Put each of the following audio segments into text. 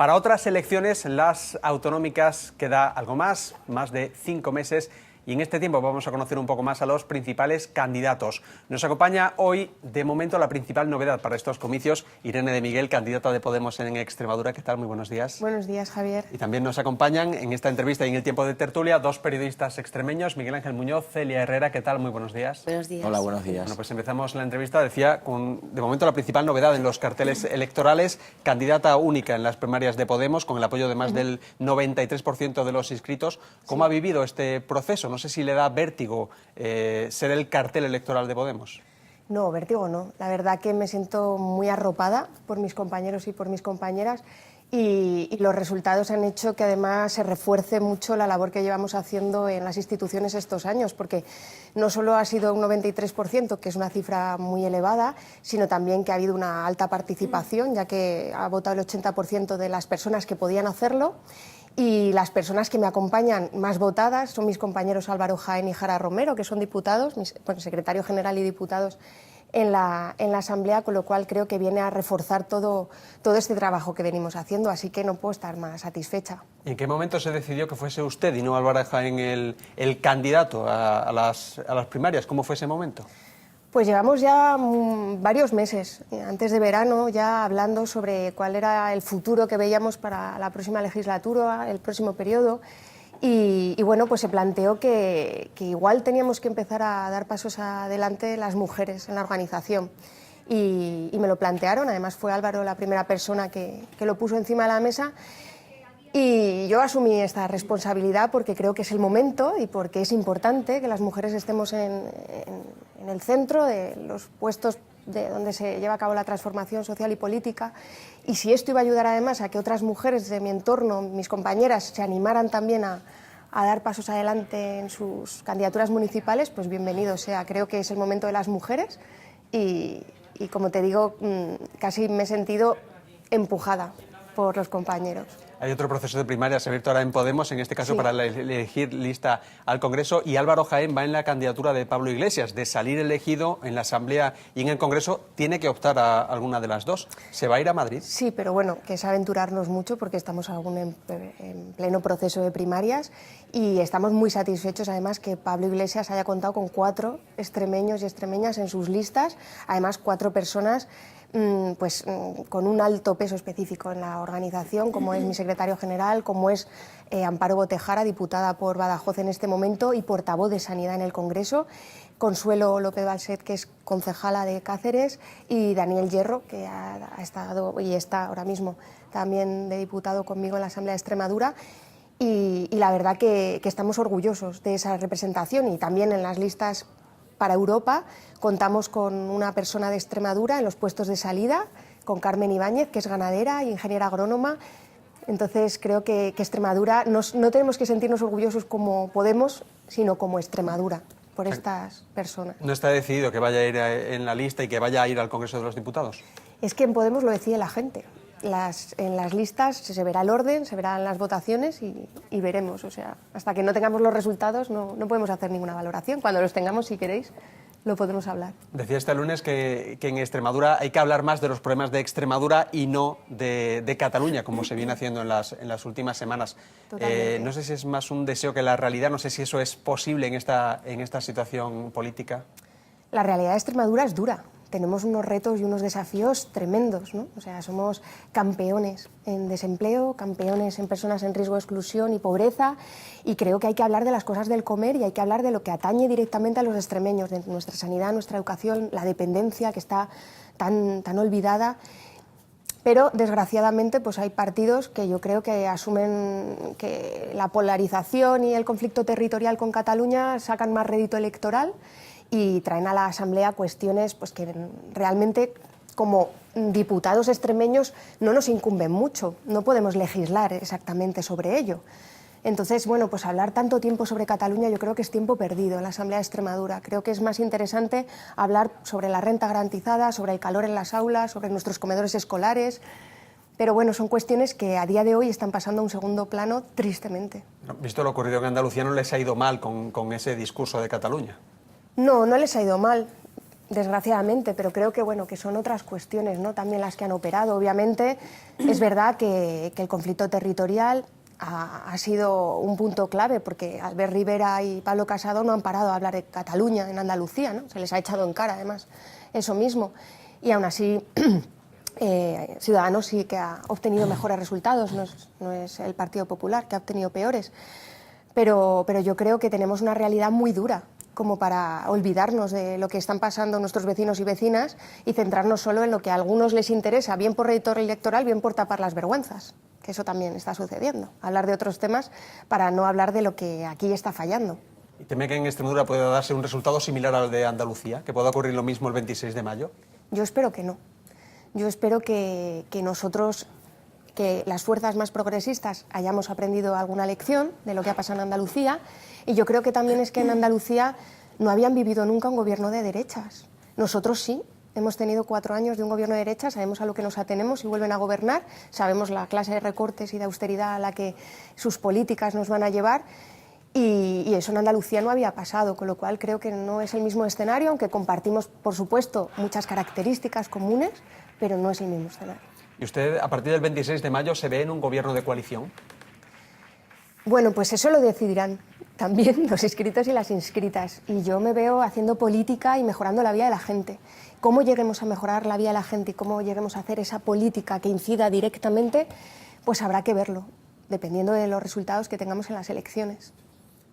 Para otras elecciones, las autonómicas, queda algo más de 5 meses. Y en este tiempo vamos a conocer un poco más a los principales candidatos. Nos acompaña hoy, de momento, la principal novedad para estos comicios, Irene de Miguel, candidata de Podemos en Extremadura. ¿Qué tal? Muy buenos días. Buenos días, Javier. Y también nos acompañan en esta entrevista y en el tiempo de tertulia dos periodistas extremeños, Miguel Ángel Muñoz, Celia Herrera. ¿Qué tal? Muy buenos días. Buenos días. Hola, buenos días. Bueno, pues empezamos la entrevista, decía, con de momento la principal novedad en los carteles electorales, candidata única en las primarias de Podemos, con el apoyo de más del 93% de los inscritos. ¿Cómo ha vivido este proceso? No sé si le da vértigo ser el cartel electoral de Podemos. No, vértigo no. La verdad que me siento muy arropada por mis compañeros y por mis compañeras y los resultados han hecho que además se refuerce mucho la labor que llevamos haciendo en las instituciones estos años, porque no solo ha sido un 93%, que es una cifra muy elevada, sino también que ha habido una alta participación, ya que ha votado el 80% de las personas que podían hacerlo. Y las personas que me acompañan más votadas son mis compañeros Álvaro Jaén y Jara Romero, que son diputados, secretario general y diputados en la Asamblea, con lo cual creo que viene a reforzar todo este trabajo que venimos haciendo, así que no puedo estar más satisfecha. ¿En qué momento se decidió que fuese usted y no Álvaro Jaén el candidato a las primarias? ¿Cómo fue ese momento? Pues llevamos ya varios meses, antes de verano, ya hablando sobre cuál era el futuro que veíamos para la próxima legislatura, el próximo periodo, y bueno, pues se planteó que igual teníamos que empezar a dar pasos adelante las mujeres en la organización. Y me lo plantearon, además fue Álvaro la primera persona que lo puso encima de la mesa. Y yo asumí esta responsabilidad porque creo que es el momento y porque es importante que las mujeres estemos en el centro de los puestos de donde se lleva a cabo la transformación social y política. Y si esto iba a ayudar además a que otras mujeres de mi entorno, mis compañeras, se animaran también a dar pasos adelante en sus candidaturas municipales, pues bienvenido sea. Creo que es el momento de las mujeres y como te digo, casi me he sentido empujada por los compañeros. Hay otro proceso de primarias abierto ahora en Podemos, en este caso sí, para elegir lista al Congreso, y Álvaro Jaén va en la candidatura de Pablo Iglesias. De salir elegido en la Asamblea y en el Congreso, tiene que optar a alguna de las dos. ¿Se va a ir a Madrid? Sí, pero bueno, que es aventurarnos mucho porque estamos aún en pleno proceso de primarias y estamos muy satisfechos además que Pablo Iglesias haya contado con 4 extremeños y extremeñas en sus listas, además 4 personas con un alto peso específico en la organización, como es mi secretario general, como es Amparo Botejara, diputada por Badajoz en este momento y portavoz de Sanidad en el Congreso, Consuelo López Balset, que es concejala de Cáceres, y Daniel Hierro, que ha estado y está ahora mismo también de diputado conmigo en la Asamblea de Extremadura. Y la verdad que estamos orgullosos de esa representación y también en las listas para Europa contamos con una persona de Extremadura en los puestos de salida, con Carmen Ibáñez, que es ganadera e ingeniera agrónoma. Entonces creo que Extremadura no tenemos que sentirnos orgullosos como Podemos, sino como Extremadura, por estas personas. ¿No está decidido que vaya a ir en la lista y que vaya a ir al Congreso de los Diputados? Es que en Podemos lo decide la gente. En las listas se verá el orden, se verán las votaciones y veremos. O sea, hasta que no tengamos los resultados no podemos hacer ninguna valoración. Cuando los tengamos, si queréis, lo podemos hablar. Decía este lunes que en Extremadura hay que hablar más de los problemas de Extremadura y no de Cataluña, como se viene haciendo en las últimas semanas. No sé si es más un deseo que la realidad, no sé si eso es posible en esta situación política. La realidad de Extremadura es dura. Tenemos unos retos y unos desafíos tremendos, ¿no? O sea, somos campeones en desempleo, campeones en personas en riesgo de exclusión y pobreza, y creo que hay que hablar de las cosas del comer y hay que hablar de lo que atañe directamente a los extremeños, de nuestra sanidad, nuestra educación, la dependencia que está tan olvidada. Pero, desgraciadamente, pues hay partidos que yo creo que asumen que la polarización y el conflicto territorial con Cataluña sacan más rédito electoral y traen a la Asamblea cuestiones pues, que realmente, como diputados extremeños, no nos incumben mucho, no podemos legislar exactamente sobre ello. Entonces, bueno, pues hablar tanto tiempo sobre Cataluña yo creo que es tiempo perdido en la Asamblea de Extremadura. Creo que es más interesante hablar sobre la renta garantizada, sobre el calor en las aulas, sobre nuestros comedores escolares. Pero bueno, son cuestiones que a día de hoy están pasando a un segundo plano tristemente. Visto lo ocurrido en Andalucía, ¿no les ha ido mal con ese discurso de Cataluña? No les ha ido mal. desgraciadamente, pero creo que, bueno, que son otras cuestiones, ¿no?, también las que han operado. Obviamente, es verdad que el conflicto territorial ha sido un punto clave, porque Albert Rivera y Pablo Casado no han parado a hablar de Cataluña en Andalucía, ¿no? Se les ha echado en cara, además, eso mismo. Y aún así, Ciudadanos sí que ha obtenido mejores resultados, no es el Partido Popular, que ha obtenido peores. Pero yo creo que tenemos una realidad muy dura como para olvidarnos de lo que están pasando nuestros vecinos y vecinas y centrarnos solo en lo que a algunos les interesa, bien por rédito electoral, bien por tapar las vergüenzas, que eso también está sucediendo. Hablar de otros temas para no hablar de lo que aquí está fallando. ¿Y teme que en Extremadura pueda darse un resultado similar al de Andalucía, que pueda ocurrir lo mismo el 26 de mayo? Yo espero que no. Yo espero que nosotros, que las fuerzas más progresistas hayamos aprendido alguna lección de lo que ha pasado en Andalucía, y yo creo que también es que en Andalucía no habían vivido nunca un gobierno de derechas. Nosotros sí, hemos tenido 4 años de un gobierno de derechas, sabemos a lo que nos atenemos y vuelven a gobernar, sabemos la clase de recortes y de austeridad a la que sus políticas nos van a llevar, y eso en Andalucía no había pasado, con lo cual creo que no es el mismo escenario, aunque compartimos, por supuesto, muchas características comunes, pero no es el mismo escenario. ¿Y usted, a partir del 26 de mayo, se ve en un gobierno de coalición? Bueno, pues eso lo decidirán también los inscritos y las inscritas. Y yo me veo haciendo política y mejorando la vida de la gente. Cómo lleguemos a mejorar la vida de la gente y cómo lleguemos a hacer esa política que incida directamente, pues habrá que verlo, dependiendo de los resultados que tengamos en las elecciones.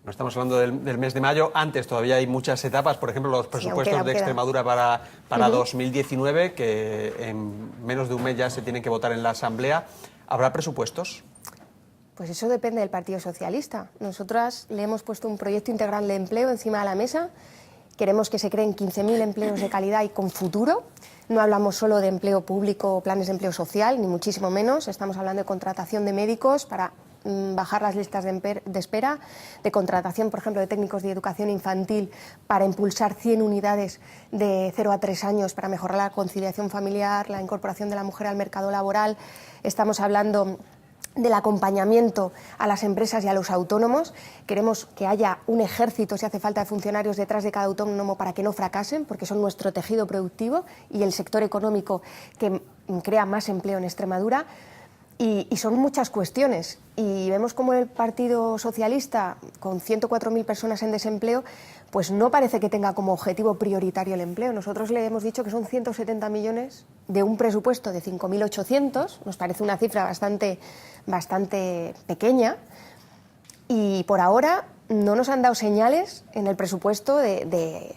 No estamos hablando del mes de mayo, antes todavía hay muchas etapas, por ejemplo, los presupuestos de Extremadura para 2019, que en menos de un mes ya se tienen que votar en la Asamblea. ¿Habrá presupuestos? Pues eso depende del Partido Socialista. Nosotras le hemos puesto un proyecto integral de empleo encima de la mesa. Queremos que se creen 15.000 empleos de calidad y con futuro. No hablamos solo de empleo público o planes de empleo social, ni muchísimo menos. Estamos hablando de contratación de médicos para bajar las listas de espera, de contratación, por ejemplo, de técnicos de educación infantil para impulsar 100 unidades de 0 a 3 años para mejorar la conciliación familiar, la incorporación de la mujer al mercado laboral. Estamos hablando del acompañamiento a las empresas y a los autónomos. Queremos que haya un ejército, si hace falta, de funcionarios detrás de cada autónomo para que no fracasen, porque son nuestro tejido productivo y el sector económico que crea más empleo en Extremadura. Y son muchas cuestiones. Y vemos como el Partido Socialista, con 104.000 personas en desempleo, pues no parece que tenga como objetivo prioritario el empleo. Nosotros le hemos dicho que son 170 millones de un presupuesto de 5.800, nos parece una cifra bastante pequeña, y por ahora no nos han dado señales en el presupuesto de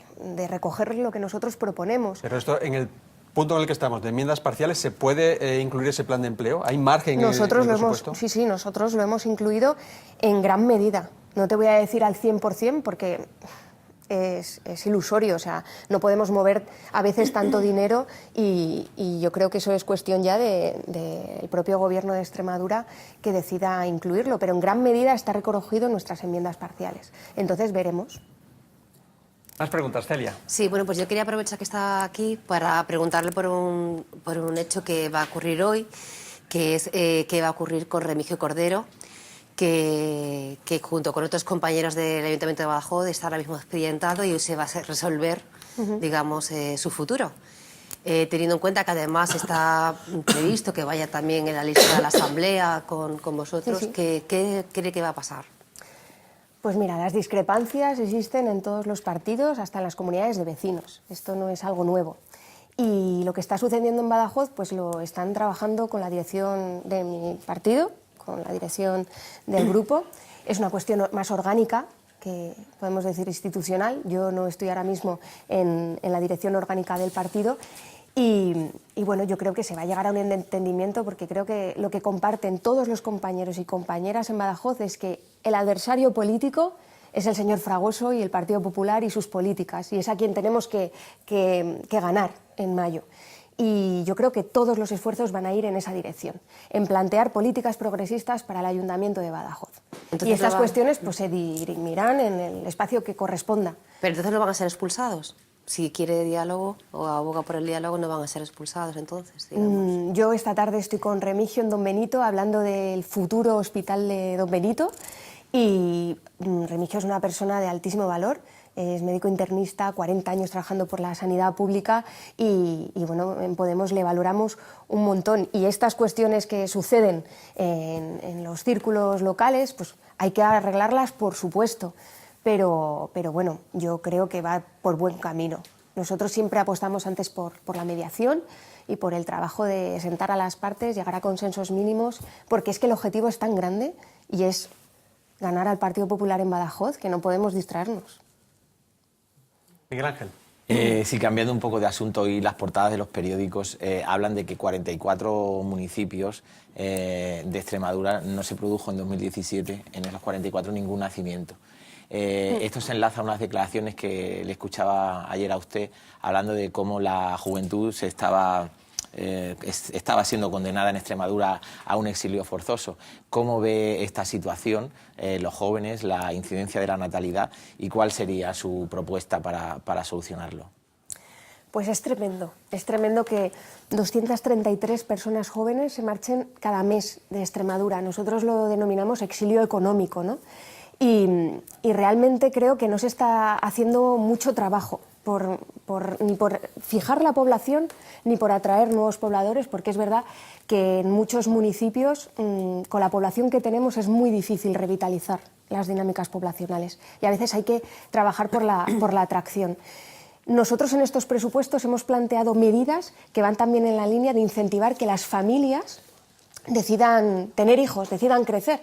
recoger lo que nosotros proponemos. Pero esto, en el punto en el que estamos, de enmiendas parciales, ¿se puede incluir ese plan de empleo? ¿Hay margen en el presupuesto? Sí, nosotros lo hemos incluido en gran medida. No te voy a decir al 100% porque es ilusorio, o sea, no podemos mover a veces tanto dinero y yo creo que eso es cuestión ya del propio Gobierno de Extremadura que decida incluirlo, pero en gran medida está recogido en nuestras enmiendas parciales. Entonces veremos. Más preguntas, Celia. Sí, bueno, pues yo quería aprovechar que está aquí para preguntarle por un hecho que va a ocurrir hoy, que es que va a ocurrir con Remigio Cordero, que junto con otros compañeros del Ayuntamiento de Badajoz está ahora mismo expedientado y se va a resolver, digamos, su futuro. Teniendo en cuenta que además está previsto que vaya también en la lista de la Asamblea con vosotros, Sí. ¿qué cree que va a pasar? Pues mira, las discrepancias existen en todos los partidos, hasta en las comunidades de vecinos. Esto no es algo nuevo. Y lo que está sucediendo en Badajoz, pues lo están trabajando con la dirección de mi partido, con la dirección del grupo. Es una cuestión más orgánica, que podemos decir institucional. Yo no estoy ahora mismo en la dirección orgánica del partido. Y bueno, yo creo que se va a llegar a un entendimiento, porque creo que lo que comparten todos los compañeros y compañeras en Badajoz es que el adversario político es el señor Fragoso y el Partido Popular y sus políticas, y es a quien tenemos que ganar en mayo. Y yo creo que todos los esfuerzos van a ir en esa dirección, en plantear políticas progresistas para el Ayuntamiento de Badajoz. Entonces, y estas cuestiones pues, se dirimirán en el espacio que corresponda. Pero entonces no van a ser expulsados. Si quiere diálogo o aboga por el diálogo, no van a ser expulsados entonces, digamos. Yo esta tarde estoy con Remigio en Don Benito hablando del futuro hospital de Don Benito, y Remigio es una persona de altísimo valor. es médico internista, 40 años trabajando por la sanidad pública y bueno, en Podemos le valoramos un montón. Y estas cuestiones que suceden en los círculos locales, pues hay que arreglarlas, por supuesto, pero bueno, yo creo que va por buen camino. Nosotros siempre apostamos antes por la mediación y por el trabajo de sentar a las partes, llegar a consensos mínimos, porque es que el objetivo es tan grande y es ganar al Partido Popular en Badajoz que no podemos distraernos. Miguel Ángel. Sí, cambiando un poco de asunto, y las portadas de los periódicos hablan de que 44 municipios de Extremadura no se produjo en 2017, en esos 44, ningún nacimiento. Esto se enlaza a unas declaraciones que le escuchaba ayer a usted, hablando de cómo la juventud estaba siendo condenada en Extremadura a un exilio forzoso. ¿Cómo ve esta situación, los jóvenes, la incidencia de la natalidad, y cuál sería su propuesta para solucionarlo? Pues es tremendo que 233 personas jóvenes se marchen cada mes de Extremadura. Nosotros lo denominamos exilio económico, ¿no? Y realmente creo que no se está haciendo mucho trabajo ni por fijar la población ni por atraer nuevos pobladores, porque es verdad que en muchos municipios con la población que tenemos es muy difícil revitalizar las dinámicas poblacionales y a veces hay que trabajar por la atracción. Nosotros en estos presupuestos hemos planteado medidas que van también en la línea de incentivar que las familias decidan tener hijos, decidan crecer.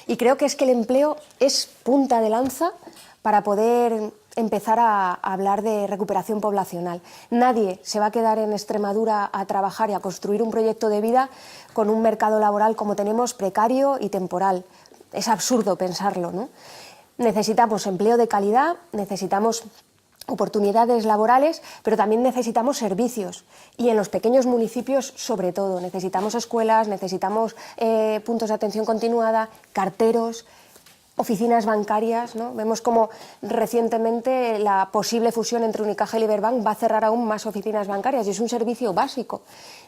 Y creo que es que el empleo es punta de lanza para poder empezar a hablar de recuperación poblacional. Nadie se va a quedar en Extremadura a trabajar y a construir un proyecto de vida con un mercado laboral como tenemos, precario y temporal. Es absurdo pensarlo, ¿no? Necesitamos empleo de calidad, necesitamos oportunidades laborales, pero también necesitamos servicios y en los pequeños municipios sobre todo necesitamos escuelas, necesitamos puntos de atención continuada, carteros, oficinas bancarias, ¿no? Vemos como recientemente la posible fusión entre Unicaja y Liberbank va a cerrar aún más oficinas bancarias y es un servicio básico.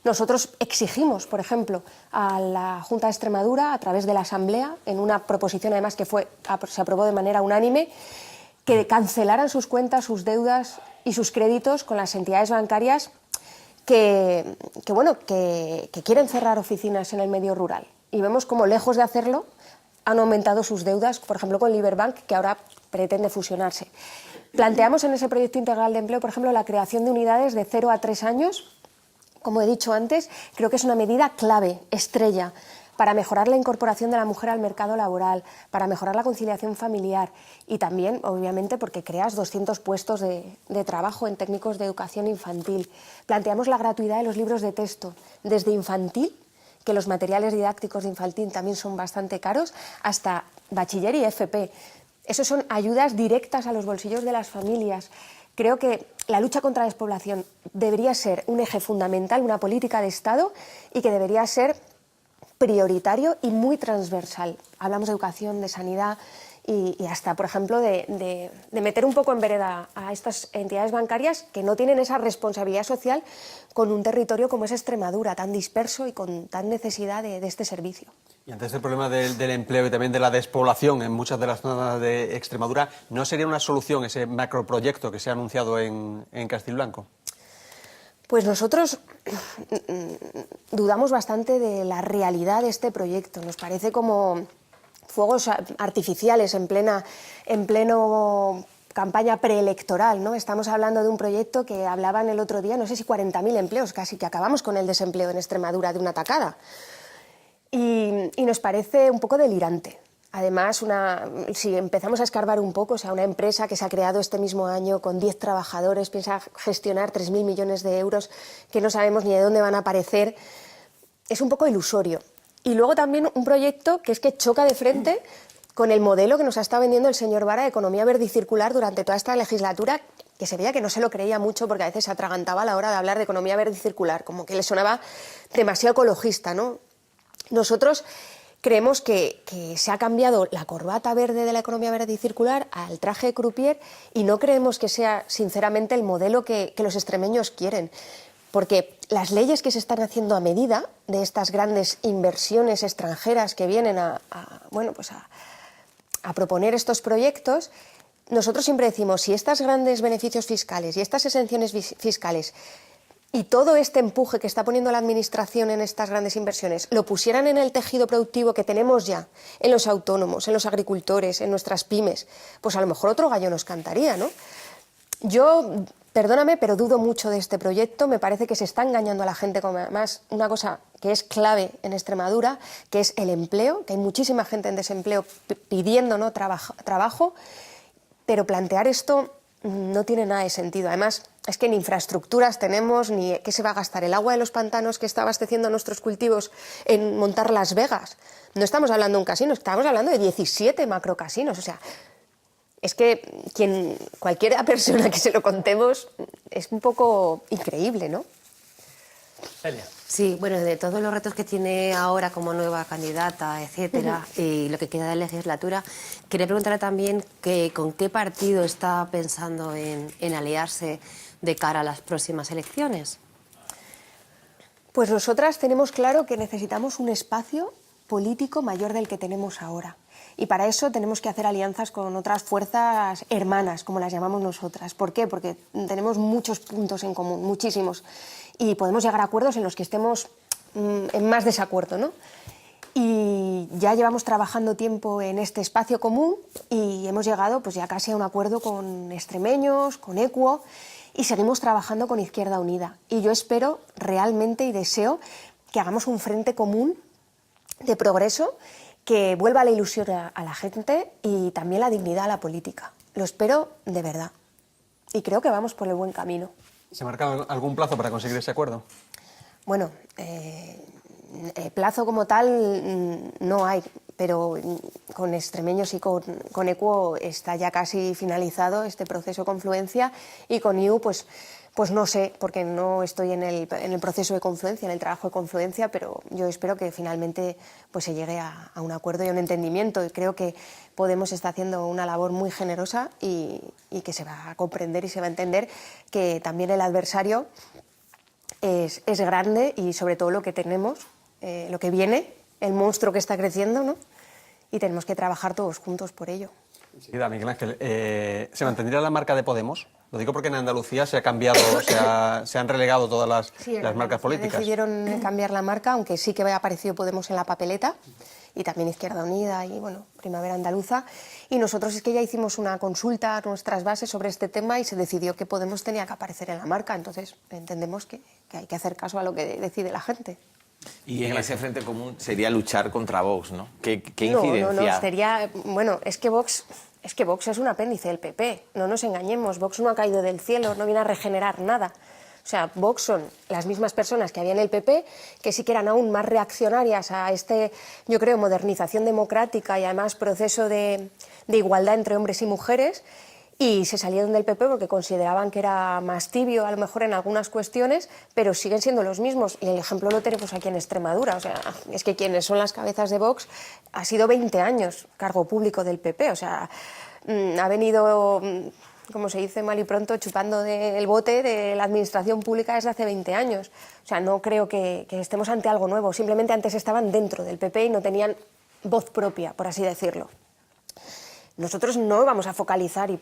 Nosotros exigimos, por ejemplo, a la Junta de Extremadura, a través de la Asamblea, en una proposición además que se aprobó de manera unánime, que cancelaran sus cuentas, sus deudas y sus créditos con las entidades bancarias que quieren cerrar oficinas en el medio rural. Y vemos como, lejos de hacerlo, han aumentado sus deudas, por ejemplo, con Liberbank, que ahora pretende fusionarse. Planteamos en ese proyecto integral de empleo, por ejemplo, la creación de unidades de 0 a 3 años. Como he dicho antes, creo que es una medida clave, estrella, para mejorar la incorporación de la mujer al mercado laboral, para mejorar la conciliación familiar y también, obviamente, porque creas 200 puestos de trabajo en técnicos de educación infantil. Planteamos la gratuidad de los libros de texto, desde infantil, que los materiales didácticos de infantil también son bastante caros, hasta bachiller y FP. Esas son ayudas directas a los bolsillos de las familias. Creo que la lucha contra la despoblación debería ser un eje fundamental, una política de Estado, y que debería ser prioritario y muy transversal. Hablamos de educación, de sanidad y hasta, por ejemplo, de meter un poco en vereda a estas entidades bancarias que no tienen esa responsabilidad social con un territorio como es Extremadura, tan disperso y con tan necesidad de este servicio. Y ante este problema del empleo y también de la despoblación en muchas de las zonas de Extremadura, ¿no sería una solución ese macroproyecto que se ha anunciado en Castillblanco? Pues nosotros dudamos bastante de la realidad de este proyecto. Nos parece como fuegos artificiales en pleno campaña preelectoral, ¿no? Estamos hablando de un proyecto que hablaban el otro día, no sé si 40.000 empleos, casi que acabamos con el desempleo en Extremadura de una tacada. Y nos parece un poco delirante. Además, si empezamos a escarbar un poco, o sea, una empresa que se ha creado este mismo año con 10 trabajadores, piensa gestionar 3.000 millones de euros que no sabemos ni de dónde van a aparecer, es un poco ilusorio. Y luego también un proyecto que es que choca de frente con el modelo que nos ha estado vendiendo el señor Vara de economía verde y circular durante toda esta legislatura, que se veía que no se lo creía mucho porque a veces se atragantaba a la hora de hablar de economía verde y circular, como que le sonaba demasiado ecologista, ¿no? Nosotros creemos que se ha cambiado la corbata verde de la economía verde y circular al traje de croupier y no creemos que sea, sinceramente, el modelo que los extremeños quieren. Porque las leyes que se están haciendo a medida de estas grandes inversiones extranjeras que vienen a proponer estos proyectos nosotros siempre decimos, si estos grandes beneficios fiscales y estas exenciones fiscales y todo este empuje que está poniendo la Administración en estas grandes inversiones lo pusieran en el tejido productivo que tenemos ya, en los autónomos, en los agricultores, en nuestras pymes, pues a lo mejor otro gallo nos cantaría, ¿no? Yo, perdóname, pero dudo mucho de este proyecto. Me parece que se está engañando a la gente con además una cosa que es clave en Extremadura, que es el empleo, que hay muchísima gente en desempleo pidiendo, ¿no?, trabajo, pero plantear esto no tiene nada de sentido. Además, es que ni infraestructuras tenemos, ni qué se va a gastar el agua de los pantanos que está abasteciendo a nuestros cultivos en montar Las Vegas. No estamos hablando de un casino, estamos hablando de 17 macrocasinos, o sea... Es que cualquier persona que se lo contemos es un poco increíble, ¿no? Celia. Sí, bueno, de todos los retos que tiene ahora como nueva candidata, etcétera, y lo que queda de legislatura, quería preguntarle también con qué partido está pensando en aliarse de cara a las próximas elecciones. Pues nosotras tenemos claro que necesitamos un espacio político mayor del que tenemos ahora. Y para eso tenemos que hacer alianzas con otras fuerzas hermanas, como las llamamos nosotras. ¿Por qué? Porque tenemos muchos puntos en común, muchísimos. Y podemos llegar a acuerdos en los que estemos en más desacuerdo, ¿no? Y ya llevamos trabajando tiempo en este espacio común y hemos llegado pues ya casi a un acuerdo con extremeños, con Equo, y seguimos trabajando con Izquierda Unida. Y yo espero realmente y deseo que hagamos un frente común de progreso que vuelva la ilusión a la gente y también la dignidad a la política. Lo espero de verdad. Y creo que vamos por el buen camino. ¿Se marca algún plazo para conseguir ese acuerdo? Bueno, plazo como tal no hay, pero con extremeños y con Equo está ya casi finalizado este proceso de confluencia, y con IU pues no sé, porque no estoy en el proceso de confluencia, en el trabajo de confluencia, pero yo espero que finalmente pues se llegue a un acuerdo y a un entendimiento, y creo que Podemos está haciendo una labor muy generosa y que se va a comprender y se va a entender que también el adversario es grande, y sobre todo lo que tenemos, lo que viene, el monstruo que está creciendo, ¿no? Y tenemos que trabajar todos juntos por ello. Enseguida, Miguel Ángel, ¿se mantendría la marca de Podemos? Lo digo porque en Andalucía se ha cambiado, se han relegado todas las marcas políticas. Decidieron cambiar la marca, aunque sí que había aparecido Podemos en la papeleta, y también Izquierda Unida y, bueno, Primavera Andaluza. Y nosotros es que ya hicimos una consulta a nuestras bases sobre este tema y se decidió que Podemos tenía que aparecer en la marca. Entonces entendemos que hay que hacer caso a lo que decide la gente. Y en ese frente común sería luchar contra Vox, ¿no? ¿Qué incidencia? No, sería... Bueno, es que Vox es un apéndice del PP, no nos engañemos. Vox no ha caído del cielo, no viene a regenerar nada. O sea, Vox son las mismas personas que había en el PP, que sí que eran aún más reaccionarias a yo creo, modernización democrática y además proceso de igualdad entre hombres y mujeres, y se salieron del PP porque consideraban que era más tibio, a lo mejor en algunas cuestiones, pero siguen siendo los mismos. Y el ejemplo lo tenemos aquí en Extremadura. O sea, es que quienes son las cabezas de Vox ha sido 20 años cargo público del PP. O sea, ha venido, como se dice mal y pronto, chupando del bote de la administración pública desde hace 20 años. O sea, no creo que estemos ante algo nuevo. Simplemente antes estaban dentro del PP y no tenían voz propia, por así decirlo. Nosotros no vamos a focalizar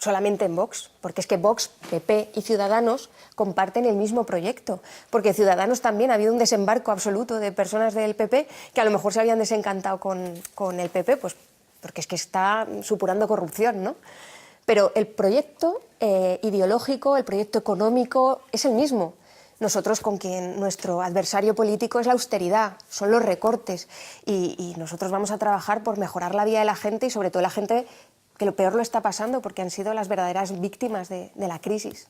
solamente en Vox, porque es que Vox, PP y Ciudadanos comparten el mismo proyecto, porque Ciudadanos también ha habido un desembarco absoluto de personas del PP que a lo mejor se habían desencantado con el PP, pues porque es que está supurando corrupción, ¿no? Pero el proyecto ideológico, el proyecto económico es el mismo. Nosotros con quien nuestro adversario político es la austeridad, son los recortes, y nosotros vamos a trabajar por mejorar la vida de la gente, y sobre todo la gente que lo peor lo está pasando, porque han sido las verdaderas víctimas de la crisis.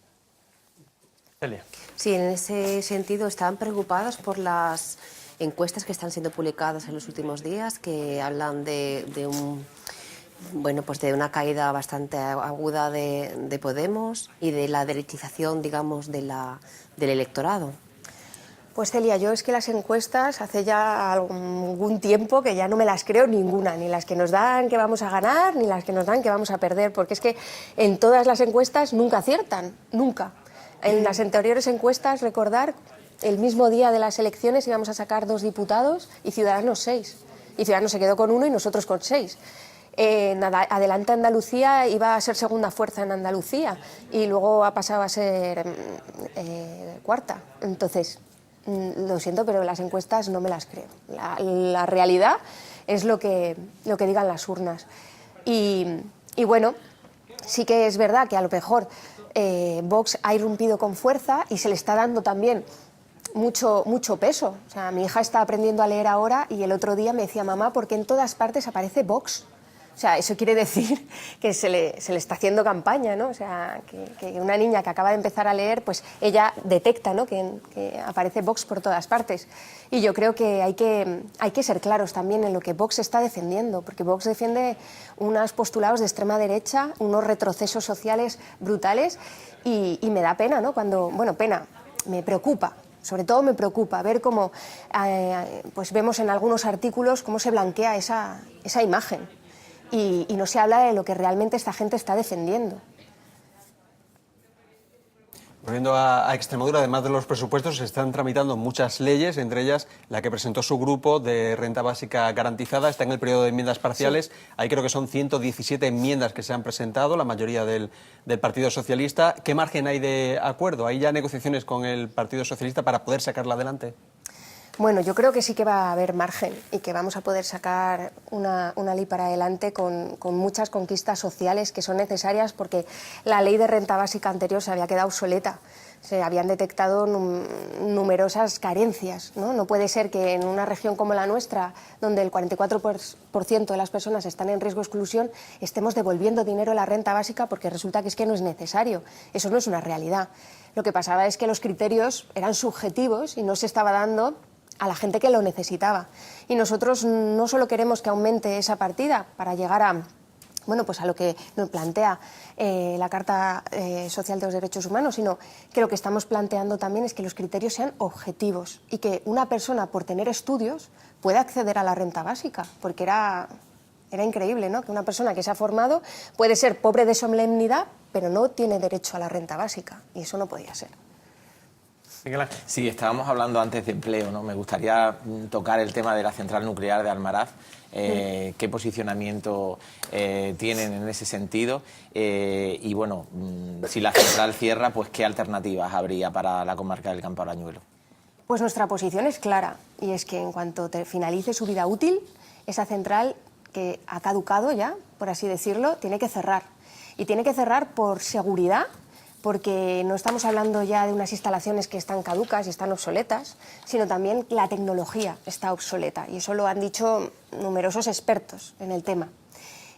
Celia. Sí, en ese sentido están preocupados por las encuestas que están siendo publicadas en los últimos días, que hablan de una caída bastante aguda de Podemos y de la derechización, digamos, del electorado. Pues Celia, yo es que las encuestas hace ya algún tiempo que ya no me las creo ninguna, ni las que nos dan que vamos a ganar, ni las que nos dan que vamos a perder, porque es que en todas las encuestas nunca aciertan, nunca. En las anteriores encuestas, recordar, el mismo día de las elecciones íbamos a sacar 2 diputados y Ciudadanos 6. Y Ciudadanos se quedó con 1 y nosotros con 6. Adelante Andalucía iba a ser segunda fuerza en Andalucía y luego ha pasado a ser cuarta. Entonces, lo siento, pero las encuestas no me las creo. La realidad es lo que digan las urnas. Y bueno, sí que es verdad que a lo mejor Vox ha irrumpido con fuerza y se le está dando también mucho peso. O sea, mi hija está aprendiendo a leer ahora y el otro día me decía, mamá, ¿por qué en todas partes aparece Vox? O sea, eso quiere decir que se le está haciendo campaña, ¿no? O sea, que una niña que acaba de empezar a leer, pues ella detecta, ¿no?, que aparece Vox por todas partes. Y yo creo que hay que ser claros también en lo que Vox está defendiendo, porque Vox defiende unos postulados de extrema derecha, unos retrocesos sociales brutales, y me da pena, ¿no? Me preocupa. Sobre todo me preocupa ver cómo pues vemos en algunos artículos cómo se blanquea esa imagen. Y no se habla de lo que realmente esta gente está defendiendo. Volviendo a Extremadura, además de los presupuestos, se están tramitando muchas leyes, entre ellas la que presentó su grupo de renta básica garantizada. Está en el periodo de enmiendas parciales. Sí. Ahí creo que son 117 enmiendas que se han presentado, la mayoría del Partido Socialista. ¿Qué margen hay de acuerdo? ¿Hay ya negociaciones con el Partido Socialista para poder sacarla adelante? Bueno, yo creo que sí que va a haber margen y que vamos a poder sacar una ley para adelante con muchas conquistas sociales que son necesarias, porque la ley de renta básica anterior se había quedado obsoleta. Se habían detectado numerosas carencias, ¿no? No puede ser que en una región como la nuestra, donde el 44% de las personas están en riesgo de exclusión, estemos devolviendo dinero a la renta básica porque resulta que es que no es necesario. Eso no es una realidad. Lo que pasaba es que los criterios eran subjetivos y no se estaba dando a la gente que lo necesitaba. Y nosotros no solo queremos que aumente esa partida para llegar a, bueno, pues a lo que nos plantea la Carta Social de los Derechos Humanos, sino que lo que estamos planteando también es que los criterios sean objetivos y que una persona, por tener estudios, pueda acceder a la renta básica, porque era increíble, ¿no?, que una persona que se ha formado puede ser pobre de solemnidad, pero no tiene derecho a la renta básica, y eso no podía ser. Sí, estábamos hablando antes de empleo, ¿no? Me gustaría tocar el tema de la central nuclear de Almaraz. ¿Qué posicionamiento tienen en ese sentido? Y bueno, si la central cierra, pues ¿qué alternativas habría para la comarca del Campo Arañuelo? Pues nuestra posición es clara, y es que en cuanto finalice su vida útil, esa central que ha caducado ya, por así decirlo, tiene que cerrar. Y tiene que cerrar por seguridad, porque no estamos hablando ya de unas instalaciones que están caducas y están obsoletas, sino también la tecnología está obsoleta, y eso lo han dicho numerosos expertos en el tema.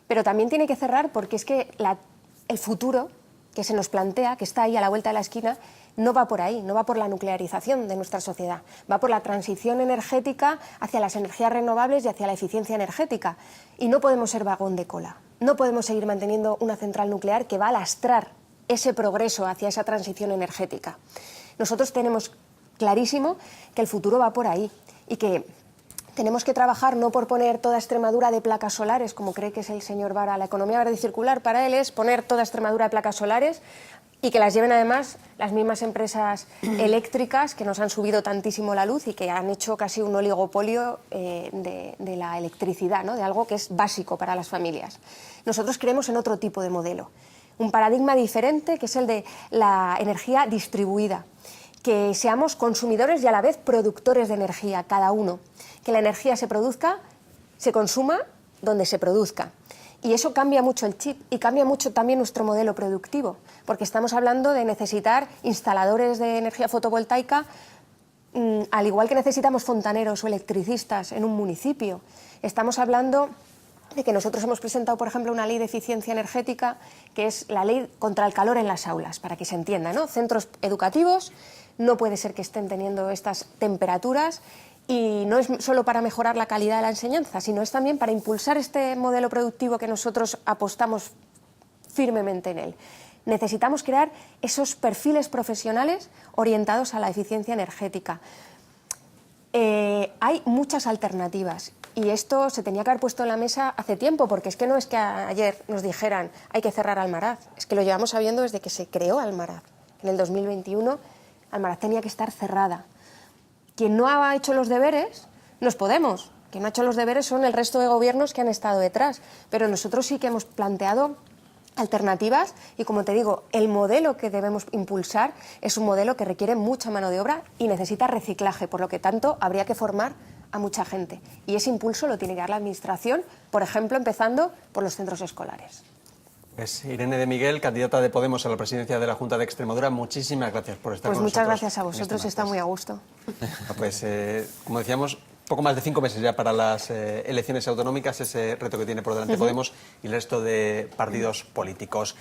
Pero también tiene que cerrar porque es que el futuro que se nos plantea, que está ahí a la vuelta de la esquina, no va por ahí, no va por la nuclearización de nuestra sociedad, va por la transición energética hacia las energías renovables y hacia la eficiencia energética. Y no podemos ser vagón de cola, no podemos seguir manteniendo una central nuclear que va a lastrar ese progreso hacia esa transición energética. Nosotros tenemos clarísimo que el futuro va por ahí y que tenemos que trabajar no por poner toda Extremadura de placas solares, como cree que es el señor Vara. La economía verde y circular para él es poner toda Extremadura de placas solares y que las lleven además las mismas empresas eléctricas que nos han subido tantísimo la luz y que han hecho casi un oligopolio de la electricidad, ¿no?, de algo que es básico para las familias. Nosotros creemos en otro tipo de modelo, un paradigma diferente, que es el de la energía distribuida, que seamos consumidores y a la vez productores de energía, cada uno, que la energía se produzca, se consuma donde se produzca. Y eso cambia mucho el chip y cambia mucho también nuestro modelo productivo, porque estamos hablando de necesitar instaladores de energía fotovoltaica, al igual que necesitamos fontaneros o electricistas en un municipio. Estamos hablando de que nosotros hemos presentado, por ejemplo, una ley de eficiencia energética, que es la ley contra el calor en las aulas, para que se entienda, ¿no? Centros educativos no puede ser que estén teniendo estas temperaturas, y no es solo para mejorar la calidad de la enseñanza, sino es también para impulsar este modelo productivo que nosotros apostamos firmemente en él. Necesitamos crear esos perfiles profesionales orientados a la eficiencia energética. Hay muchas alternativas. Y esto se tenía que haber puesto en la mesa hace tiempo, porque es que no es que ayer nos dijeran hay que cerrar Almaraz, es que lo llevamos sabiendo desde que se creó Almaraz. En el 2021 Almaraz tenía que estar cerrada. Quien no ha hecho los deberes, nos podemos, que no ha hecho los deberes son el resto de gobiernos que han estado detrás, pero nosotros sí que hemos planteado alternativas y, como te digo, el modelo que debemos impulsar es un modelo que requiere mucha mano de obra y necesita reciclaje, por lo que tanto habría que formar a mucha gente. Y ese impulso lo tiene que dar la Administración, por ejemplo, empezando por los centros escolares. Pues Irene de Miguel, candidata de Podemos a la presidencia de la Junta de Extremadura, muchísimas gracias por estar con nosotros. Pues muchas gracias a vosotros, está muy a gusto. Pues, como decíamos, poco más de 5 meses ya para las elecciones autonómicas, ese reto que tiene por delante Podemos y el resto de partidos políticos.